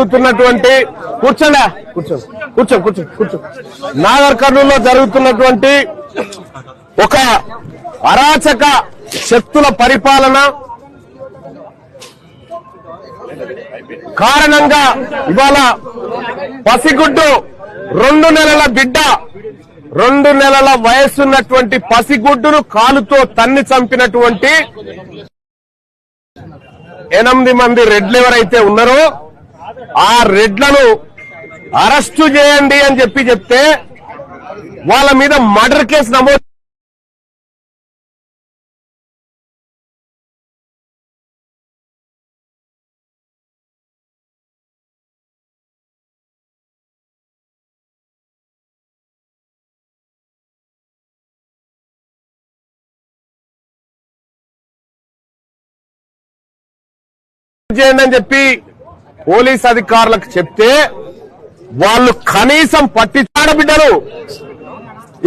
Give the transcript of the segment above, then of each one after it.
జరుగుతున్నటువంటి కూర్చోండి కూర్చో కూర్చో కూర్చో కూర్చో నాగర్ కర్నూలులో జరుగుతున్నటువంటి ఒక అరాచక శక్తుల పరిపాలన కారణంగా ఇవాళ పసిగుడ్డు 2 నెలల బిడ్డ 2 నెలల వయస్సున్నటువంటి పసిగుడ్డును కాలుతో తన్ని చంపినటువంటి 8 మంది రెడ్లు ఎవరైతే ఉన్నారో ఆ రెడ్లను అరెస్టు చేయండి అని చెప్తే వాళ్ళ మీద మర్డర్ కేసు నమోదు చేయండి అని చెప్పి పోలీస్ అధికారులకు చెప్తే వాళ్ళు కనీసం పట్టించాడబిడ్డరు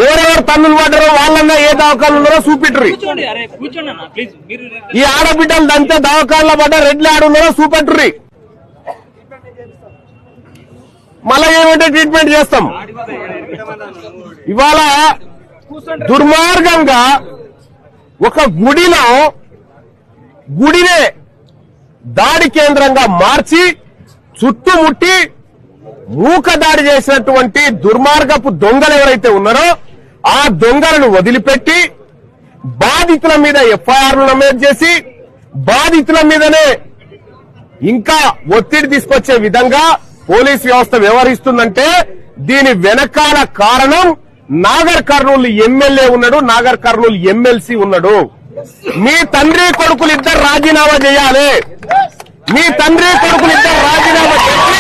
ఎవరెవరు తన్నులు పడ్డారో వాళ్ళన్నా ఏ దవాఖాలు ఉన్నారో చూపెట్టరు. ఈ ఆడబిడ్డలు దంతే దవాఖాల్లో పడ్డ రెడ్లు ఆడున్నారో చూపెట్టరు. మళ్ళా ఏమంటే ట్రీట్మెంట్ చేస్తాం. ఇవాళ దుర్మార్గంగా ఒక గుడినే దాడి కేంద్రంగా మార్చి చుట్టుముట్టి మూక దాడి చేసినటువంటి దుర్మార్గపు దొంగలు ఎవరైతే ఉన్నారో ఆ దొంగలను వదిలిపెట్టి బాధితుల మీద ఎఫ్ఐఆర్లు నమోదు చేసి బాధితుల మీదనే ఇంకా ఒత్తిడి తీసుకొచ్చే విధంగా పోలీస్ వ్యవస్థ వ్యవహరిస్తుందంటే దీని వెనకాల కారణం నాగర్ కర్నూలు ఎమ్మెల్యే ఉన్నాడు, నాగర్ కర్నూలు ఎమ్మెల్సీ ఉన్నాడు. మీ తండ్రి కొడుకులు ఇద్దరు రాజీనామా చేయాలి. మీ తండ్రి కొడుకులు ఇద్దరు రాజీనామా చేసి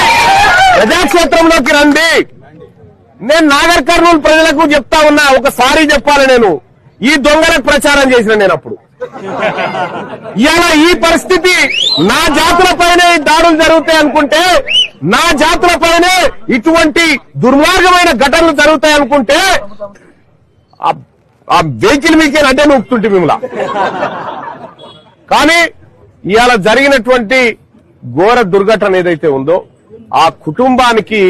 ప్రజాక్షేత్రంలోకి రండి. నేను నాగర్ కర్నూలు ప్రజలకు చెప్తా ఉన్నా, ఒకసారి చెప్పాలి. నేను ఈ దొంగలకు ప్రచారం చేసిన నేను అప్పుడు ఇలా ఈ పరిస్థితి నా జాతులపైనే దాడులు జరుగుతాయి అనుకుంటే, నా జాతులపైనే ఇటువంటి దుర్మార్గమైన ఘటనలు జరుగుతాయి అనుకుంటే ఆ వెహికల్ మీకే అడ్డే నూపుతుంటే మిమ్మల్ని. కానీ ఇవాళ జరిగినటువంటి ఘోర దుర్ఘటన ఏదైతే ఉందో ఆ కుటుంబానికి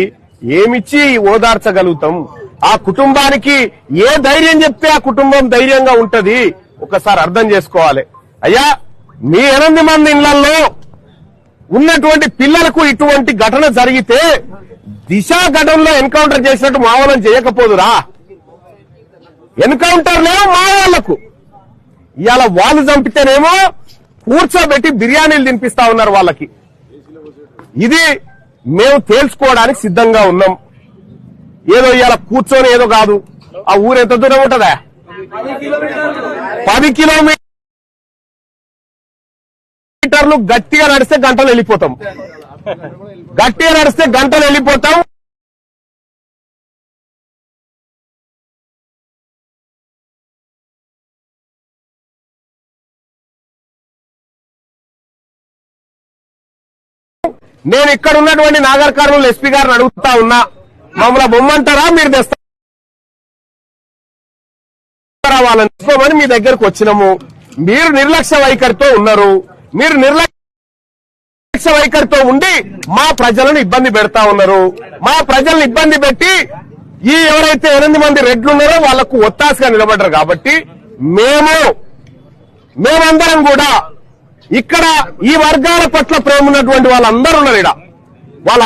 ఏమిచ్చి ఓదార్చగలుగుతాం? ఆ కుటుంబానికి ఏ ధైర్యం చెప్తే ఆ కుటుంబం ధైర్యంగా ఉంటది? ఒకసారి అర్థం చేసుకోవాలి. అయ్యా, మీ 8 మంది ఇళ్లలో ఉన్నటువంటి పిల్లలకు ఇటువంటి ఘటన జరిగితే దిశ ఘటనలో ఎన్కౌంటర్ చేసినట్టు మావోలను చేయకపోదురా? ఎన్కౌంటర్ లేవు మా వాళ్లకు. ఇవాళ వాళ్ళు చంపితేనేమో కూర్చోబెట్టి బిర్యానీలు తినిపిస్తా ఉన్నారు వాళ్ళకి. ఇది మేము తేల్చుకోవడానికి సిద్ధంగా ఉన్నాం. ఏదో ఇవాళ కూర్చొని ఏదో కాదు. ఆ ఊరు ఎంత దూరం ఉంటుందా? 10 కిలోమీటర్లు గట్టిగా నడిస్తే గంటలు వెళ్ళిపోతాం. గట్టిగా నడిస్తే గంటలు వెళ్ళిపోతాం. నేను ఇక్కడ ఉన్నటువంటి నాగర్ కర్నూలు ఎస్పీ గారిని అడుగుతా ఉన్నా, మమ్మల్ని బొమ్మంటారా మీరు తెస్తారా? వాళ్ళని తీసుకోమని మీ దగ్గరకు వచ్చినాము. మీరు నిర్లక్ష్య వైఖరితో ఉన్నారు. మీరు నిర్లక్ష్య వైఖరితో ఉండి మా ప్రజలను ఇబ్బంది పెడతా ఉన్నారు. మా ప్రజలను ఇబ్బంది పెట్టి ఈ ఎవరైతే 8 మంది రెడ్లు ఉన్నారో వాళ్లకు ఒత్తాసుగా నిలబడ్డారు. కాబట్టి మేమందరం కూడా ఇక్కడ ఈ వర్గాల పట్ల ప్రేమ ఉన్నటువంటి వాళ్ళందరూ ఉన్నారు. ఇక్కడ వాళ్ళ